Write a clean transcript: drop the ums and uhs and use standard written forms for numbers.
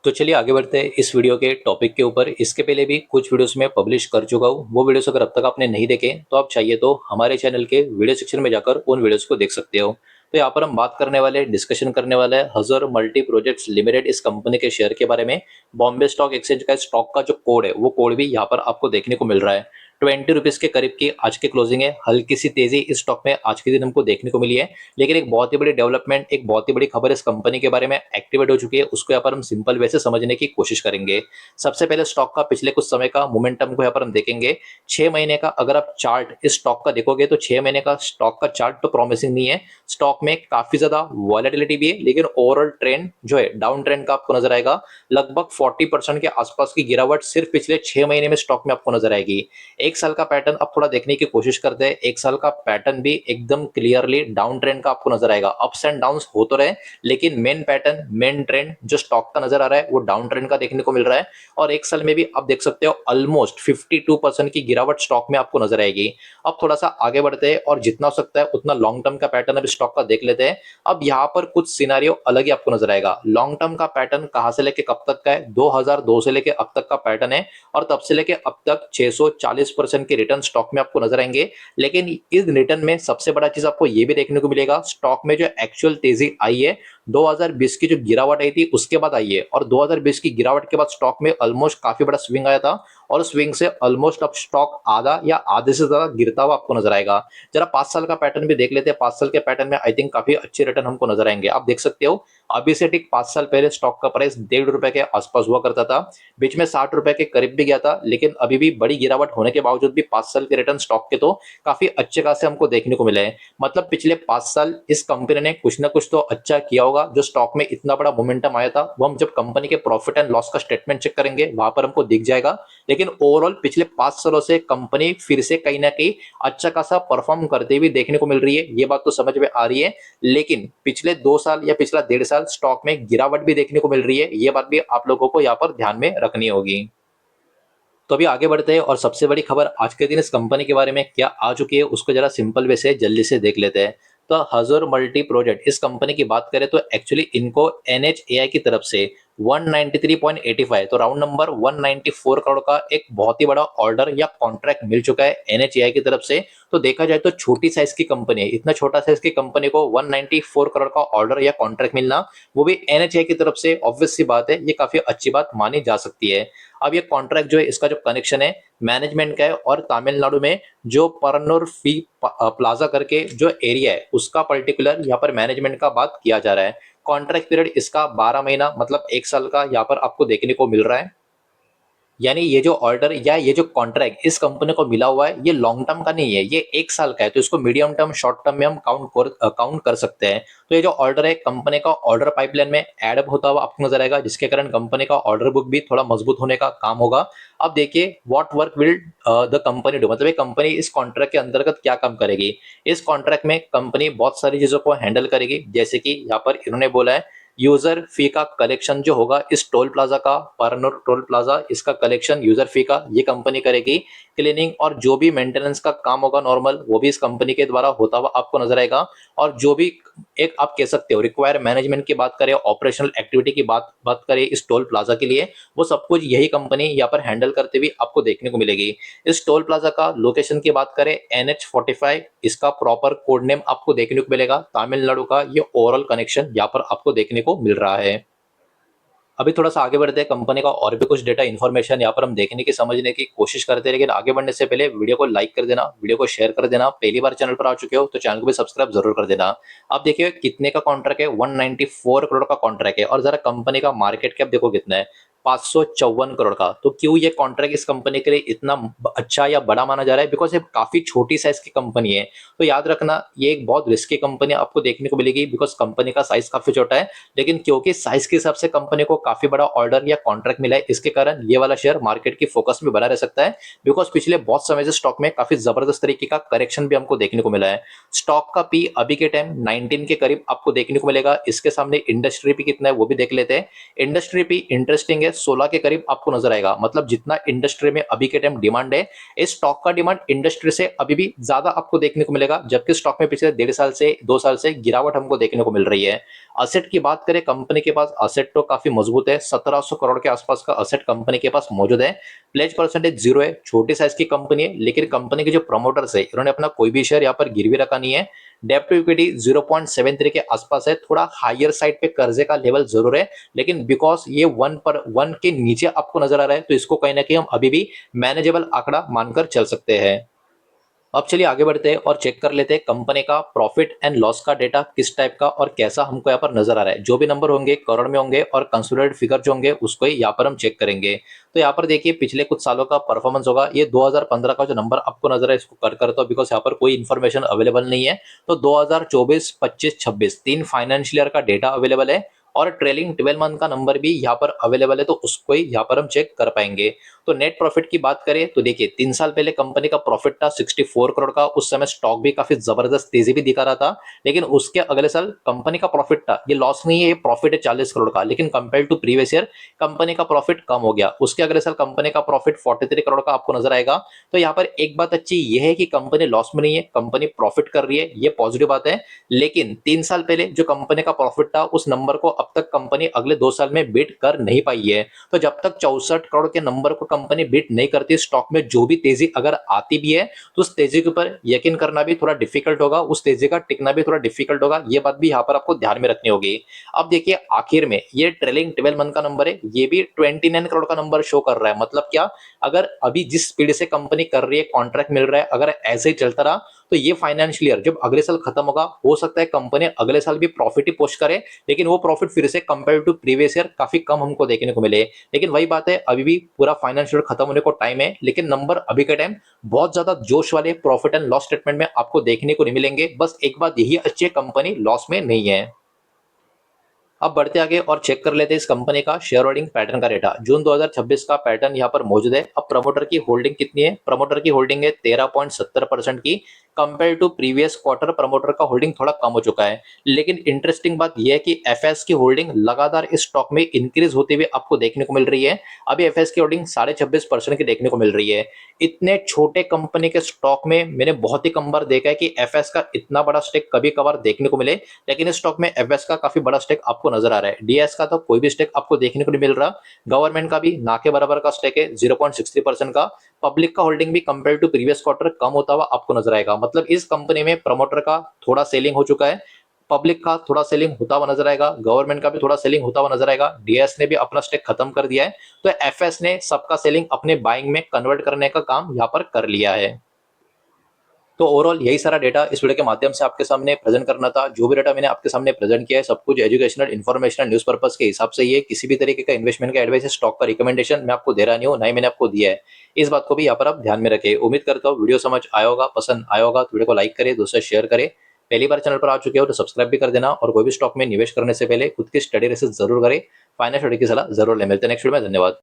तो चलिए आगे बढ़ते हैं इस वीडियो के टॉपिक के ऊपर। इसके पहले भी कुछ वीडियोस मैं पब्लिश कर चुका हूँ, वो वीडियोस अगर अब तक आपने नहीं देखे तो आप चाहिए तो हमारे चैनल के वीडियो सेक्शन में जाकर उन वीडियोस को देख सकते हो। तो यहाँ पर हम बात करने वाले डिस्कशन करने वाले हैं हजर मल्टी प्रोजेक्ट्स लिमिटेड इस कंपनी के शेयर के बारे में। बॉम्बे स्टॉक एक्सचेंज का स्टॉक का जो कोड है वो कोड भी यहाँ पर आपको देखने को मिल रहा है। 20 रुपीज के करीब की आज की क्लोजिंग है। हल्की सी तेजी इस स्टॉक में आज के दिन हमको देखने को मिली है, लेकिन एक बहुत ही बड़ी डेवलपमेंट, एक बहुत ही बड़ी खबर इस कंपनी के बारे में एक्टिवेट हो चुकी है, उसको यहाँ पर हम सिंपल वे से समझने की कोशिश करेंगे। सबसे पहले स्टॉक का पिछले कुछ समय का मोमेंटम को यहाँ पर हम देखेंगे। 6 महीने का अगर आप चार्ट इस स्टॉक का देखोगे तो 6 महीने का स्टॉक का चार्ट तो प्रॉमिसिंग नहीं है। स्टॉक में काफी ज्यादा वॉलेटिलिटी भी है, लेकिन ओवरऑल ट्रेंड जो है डाउन ट्रेंड का आपको नजर आएगा। लगभग 40% के आसपास की गिरावट सिर्फ पिछले 6 महीने में स्टॉक में आपको नजर आएगी। एक साल का पैटर्न अब थोड़ा देखने की कोशिश करते हैं। एक साल का पैटर्न भी एकदम क्लियरली डाउन ट्रेंड का आपको नजर आएगा। अप्स एंड डाउन्स हो तो रहे, लेकिन मेन पैटर्न, मेन ट्रेंड जो स्टॉक का नजर आ रहा है वो डाउन ट्रेंड का देखने को मिल रहा है। और एक साल में भी आप देख सकते हो ऑलमोस्ट 52% की गिरावट स्टॉक में आपको नजर आएगी। अब थोड़ा सा आगे बढ़ते हैं और जितना हो सकता है उतना लॉन्ग टर्म का पैटर्न अब स्टॉक का देख लेते हैं। अब यहाँ पर कुछ सिनारियो अलग ही आपको नजर आएगा। लॉन्ग टर्म का पैटर्न कहां से लेके कब तक का है? 2002 से लेके अब तक का पैटर्न है, और तब से लेके अब तक 640% के रिटर्न स्टॉक में आपको नजर आएंगे। लेकिन इस रिटर्न में सबसे बड़ा चीज आपको ये भी देखने को मिलेगा, स्टॉक में जो एक्चुअल तेजी आई है 2020 की जो गिरावट आई थी उसके बाद आई है। और 2020 की गिरावट के बाद स्टॉक में ऑलमोस्ट काफी बड़ा स्विंग आया था, और स्विंग से ऑलमोस्ट अब स्टॉक आधा या आधे से ज्यादा गिरता हुआ आपको नजर आएगा। जरा 5 साल का पैटर्न भी देख लेते हैं। 5 साल के पैटर्न में आई थिंक काफी अच्छे रिटर्न हमको नजर आएंगे। आप देख सकते हो अभी से ठीक 5 साल पहले स्टॉक का प्राइस 1.5 रुपए के आसपास हुआ करता था, बीच में 60 रुपए के करीब भी गया था, लेकिन अभी भी बड़ी गिरावट होने के बावजूद भी 5 साल के रिटर्न स्टॉक के तो काफी अच्छे खासे हमको देखने को मिले हैं। मतलब पिछले 5 साल इस कंपनी ने कुछ ना कुछ तो अच्छा किया होगा, जो स्टॉक में इतना बड़ा मोमेंटम आया था वो हम जब कंपनी के प्रॉफिट एंड लॉस का स्टेटमेंट चेक करेंगे वहां पर हमको दिख जाएगा। लेकिन ओवरऑल पिछले 5 सालों से कंपनी फिर से कहीं ना कहीं अच्छा खासा परफॉर्म करते हुए देखने को मिल रही है, ये बात तो समझ में आ रही है। लेकिन पिछले 2 साल या पिछला 1.5 साल स्टॉक में गिरावट भी देखने को मिल रही है, ये बात भी आप लोगों को यहाँ पर ध्यान में रखनी होगी। तो अभी आगे बढ़ते हैं और सबसे बड़ी खबर आज के दिन इस कंपनी के बारे में क्या आ चुकी है उसको जरा सिंपल वे से जल्दी से देख लेते हैं। तो हजर मल्टी प्रोजेक्ट इस कंपनी की बात करें तो एक्चुअली इनको NHAI की तरफ से 193.85, तो राउंड नंबर 194 करोड़ का एक बहुत ही बड़ा ऑर्डर या कॉन्ट्रैक्ट मिल चुका है NHAI की तरफ से। तो देखा जाए तो छोटी साइज की कंपनी है, इतना छोटा साइज की कंपनी को 194 करोड़ का ऑर्डर या कॉन्ट्रैक्ट मिलना, वो भी NHAI की तरफ से, ऑब्वियस सी बात है ये काफी अच्छी बात मानी जा सकती है। अब ये कॉन्ट्रैक्ट जो है इसका जो कनेक्शन है मैनेजमेंट का है, और तमिलनाडु में जो परनूर फी प्लाजा करके जो एरिया है उसका पर्टिकुलर यहाँ पर मैनेजमेंट का बात किया जा रहा है। कॉन्ट्रैक्ट पीरियड इसका 12 महीना मतलब 1 साल का यहाँ पर आपको देखने को मिल रहा है। यानी ये जो ऑर्डर या ये जो कॉन्ट्रैक्ट इस कंपनी को मिला हुआ है ये लॉन्ग टर्म का नहीं है, ये 1 साल का है। तो इसको मीडियम टर्म, शॉर्ट टर्म में हम काउंट कर सकते हैं। तो ये जो ऑर्डर है कंपनी का ऑर्डर पाइपलाइन में ऐड होता हुआ आपको नजर आएगा, जिसके कारण कंपनी का ऑर्डर बुक भी थोड़ा मजबूत होने का काम होगा। अब देखिए what work will the company do, मतलब ये कंपनी इस कॉन्ट्रैक्ट के अंतर्गत क्या काम करेगी। इस कॉन्ट्रैक्ट में कंपनी बहुत सारी चीजों को हैंडल करेगी, जैसे कि यहाँ पर इन्होंने बोला है यूजर फी का कलेक्शन जो होगा इस टोल प्लाजा का, परनूर टोल प्लाजा, इसका कलेक्शन यूजर फी का ये कंपनी करेगी। क्लीनिंग और जो भी मेंटेनेंस का काम होगा नॉर्मल, वो भी इस कंपनी के द्वारा होता हुआ आपको नजर आएगा। और जो भी एक आप कह सकते हो रिक्वायर मैनेजमेंट की बात करें, ऑपरेशनल एक्टिविटी की बात बात करें इस टोल प्लाजा के लिए, वो सब कुछ यही कंपनी यहाँ पर हैंडल करते हुए आपको देखने को मिलेगी। इस टोल प्लाजा का लोकेशन की बात करें NH45, इसका प्रॉपर कोड नेम आपको देखने को मिलेगा। तमिलनाडु का ये ओवरऑल कनेक्शन यहाँ पर आपको देखने को मिल रहा है। अभी थोड़ा सा आगे बढ़ते हैं, कंपनी का और भी कुछ डेटा इन्फॉर्मेशन यहाँ पर हम देखने की समझने की कोशिश करते हैं। लेकिन आगे बढ़ने से पहले वीडियो को लाइक कर देना, वीडियो को शेयर कर देना। पहली बार चैनल पर आ चुके हो तो चैनल को भी सब्सक्राइब जरूर कर देना। आप देखिए कितने का कॉन्ट्रैक्ट है, 194 करोड़ का कॉन्ट्रैक्ट है। और जरा कंपनी का मार्केट कैप देखो कितना है, 554 करोड़ का। तो क्यों ये कॉन्ट्रैक्ट इस कंपनी के लिए इतना अच्छा या बड़ा माना जा रहा है? बिकॉज ये काफी छोटी साइज की कंपनी है। तो याद रखना ये एक बहुत रिस्की कंपनी आपको देखने को मिलेगी, बिकॉज कंपनी का साइज काफी छोटा है। लेकिन क्योंकि साइज के हिसाब से कंपनी को काफी बड़ा ऑर्डर या कॉन्ट्रैक्ट मिला है, इसके कारण ये वाला शेयर मार्केट की फोकस में बना रह सकता है। बिकॉज पिछले बहुत समय से स्टॉक में काफी जबरदस्त तरीके का करेक्शन भी हमको देखने को मिला है। स्टॉक का पी अभी के टाइम 19 के करीब आपको देखने को मिलेगा। इसके सामने इंडस्ट्री पी कितना है वो भी देख लेते हैं। इंडस्ट्री पी इंटरेस्टिंग है, देखिए 16 के करीब आपको नजर आएगा। मतलब जितना इंडस्ट्री में अभी के टाइम डिमांड है, इस स्टॉक का डिमांड इंडस्ट्री से अभी भी ज्यादा आपको देखने को मिलेगा, जबकि स्टॉक में पिछले 1.5 साल से 2 साल से गिरावट हमको देखने को मिल रही है। असेट की बात करें, कंपनी के पास असेट तो काफी मजबूत है, 1700 करोड़ के आसपास का असेट कंपनी के पास मौजूद है। प्लेज परसेंटेज 0 है, छोटी साइज की कंपनी है, लेकिन कंपनी के जो प्रमोटर्स है इन्होंने अपना कोई भी शेयर यहाँ पर गिरवी रखा नहीं है। डेब्ट टू इक्विटी 0.73 के आसपास है, थोड़ा हायर साइड पे कर्जे का लेवल जरूर है, लेकिन बिकॉज ये 1 के नीचे आपको नजर आ रहा है, तो इसको कहीं ना कहीं हम अभी भी मैनेजेबल आंकड़ा मानकर चल सकते हैं। अब चलिए आगे बढ़ते हैं और चेक कर लेते हैं कंपनी का प्रॉफिट एंड लॉस का डेटा किस टाइप का और कैसा हमको यहाँ पर नजर आ रहा है। जो भी नंबर होंगे करोड़ में होंगे और कंसोलिडेटेड फिगर जो होंगे उसको ही यहाँ पर हम चेक करेंगे। तो यहाँ पर देखिए पिछले कुछ सालों का परफॉर्मेंस होगा। ये 2015 का जो नंबर आपको नजर है इसको कट करता हूं बिकॉज यहाँ पर कोई इन्फॉर्मेशन अवेलेबल नहीं है। तो 2024, 25, 26 3 फाइनेंशियल ईयर का डेटा अवेलेबल है और ट्रेलिंग 12 मंथ का नंबर भी यहाँ पर अवेलेबल है, तो उसको ही यहाँ पर हम चेक कर पाएंगे। तो नेट प्रॉफिट की बात करें तो देखिए 3 साल पहले कंपनी का प्रॉफिट था 64 करोड़ का, उस समय स्टॉक भी काफी जबरदस्त तेजी भी दिखा रहा था। लेकिन उसके अगले साल कंपनी का प्रॉफिट था, ये लॉस नहीं है, ये प्रॉफिट है 40 करोड़ का, लेकिन compare to previous year company का प्रॉफिट कम हो गया। उसके अगले साल कंपनी का प्रॉफिट 43 करोड़ का आपको नजर आएगा। तो यहाँ पर एक बात अच्छी ये है कि कंपनी लॉस में नहीं है, कंपनी प्रॉफिट कर रही है, ये पॉजिटिव बात है। लेकिन 3 साल पहले जो कंपनी का प्रॉफिट था उस नंबर को अब तक कंपनी अगले 2 साल में बीट कर नहीं पाई है। तो जब तक 64 करोड़ के नंबर को कंपनी बीट नहीं करती, स्टॉक में जो भी तेजी अगर आती भी है तो उस तेजी के ऊपर यकीन करना भी थोड़ा डिफिकल्ट होगा, उस तेजी का टिकना भी थोड़ा डिफिकल्ट होगा। ये बात भी यहाँ पर आपको ध्यान में रखनी होगी। अब देखिए आखिर में ये ट्रेलिंग 12 मंथ का नंबर है, ये भी 29 करोड़ का नंबर शो कर रहा है। मतलब क्या, अगर अभी जिस स्पीड से कंपनी कर रही है, कॉन्ट्रैक्ट मिल रहा है, अगर ऐसे ही चलता रहा तो ये फाइनेंशियल ईयर जब अगले साल खत्म होगा, हो सकता है कंपनी अगले साल भी प्रॉफिट ही पोस्ट करे, लेकिन वो प्रॉफिट फिर से कंपेयर टू प्रीवियस ईयर काफी कम हमको देखने को मिले। लेकिन वही बात है, अभी भी पूरा फाइनेंशियल खत्म होने को टाइम है, लेकिन नंबर अभी के टाइम बहुत ज्यादा जोश वाले प्रॉफिट एंड लॉस स्टेटमेंट में आपको देखने को नहीं मिलेंगे। बस एक बात यही अच्छी है, कंपनी लॉस में नहीं है। अब बढ़ते आगे और चेक कर लेते हैं इस कंपनी का शेयर होल्डिंग पैटर्न का डेटा। जून 2026 का पैटर्न यहाँ पर मौजूद है। अब प्रमोटर की होल्डिंग कितनी है? प्रमोटर की होल्डिंग है 13.70% की। Compare to previous quarter promoter का होल्डिंग थोड़ा कम हो चुका है। लेकिन इंटरेस्टिंग बात यह है कि एफएस की होल्डिंग लगातार इस स्टॉक में इंक्रीज होती हुई आपको देखने को मिल रही है। अभी एफएस की होल्डिंग 26.5% की देखने को मिल रही है। इतने छोटे कंपनी के स्टॉक में मैंने बहुत ही कम बार देखा है कि एफएस का इतना बड़ा स्टेक कभी कभार देखने को मिले, लेकिन इस स्टॉक में एफएस का काफी बड़ा स्टेक आपको नजर आ रहा है। डीएस का तो कोई भी स्टेक आपको देखने को नहीं मिल रहा। गवर्नमेंट का भी ना के बराबर का स्टेक है 0.63% का। पब्लिक का होल्डिंग भी कंपेयर टू प्रीवियस क्वार्टर कम होता हुआ आपको नजर आएगा। मतलब इस कंपनी में प्रमोटर का थोड़ा सेलिंग हो चुका है, पब्लिक का थोड़ा सेलिंग होता हुआ नजर आएगा, गवर्नमेंट का भी थोड़ा सेलिंग होता हुआ नजर आएगा, डीएस ने भी अपना स्टेक खत्म कर दिया है। तो एफएस ने सबका सेलिंग अपने बाइंग में कन्वर्ट करने का काम यहाँ पर कर लिया है। तो ओवरऑल यही सारा डेटा इस वीडियो के माध्यम से आपके सामने प्रेजेंट करना था। जो भी डेटा मैंने आपके सामने प्रेजेंट किया है सब कुछ एजुकेशनल, इन्फॉर्मेशनल, न्यूज पर्पस के हिसाब से, ये किसी भी तरीके का इन्वेस्टमेंट का एडवाइस, स्टॉक का रिकमेंडेशन मैं आपको दे रहा नहीं हूँ, ना ही मैंने आपको दिया है। इस बात को भी यहाँ पर आप ध्यान में रखें। उम्मीद करता हूँ वीडियो समझ आया होगा, पसंद आया होगा। तो वीडियो को लाइक करें, दोस्तों शेयर करें। पहली बार चैनल पर आ चुके हो तो सब्सक्राइब भी कर देना, और कोई भी स्टॉक में निवेश करने से पहले खुद की स्टडी रिसर्च जरूर करें, फाइनेंशियल की सलाह जरूर ले। मिलते हैं नेक्स्ट वीडियो में, धन्यवाद।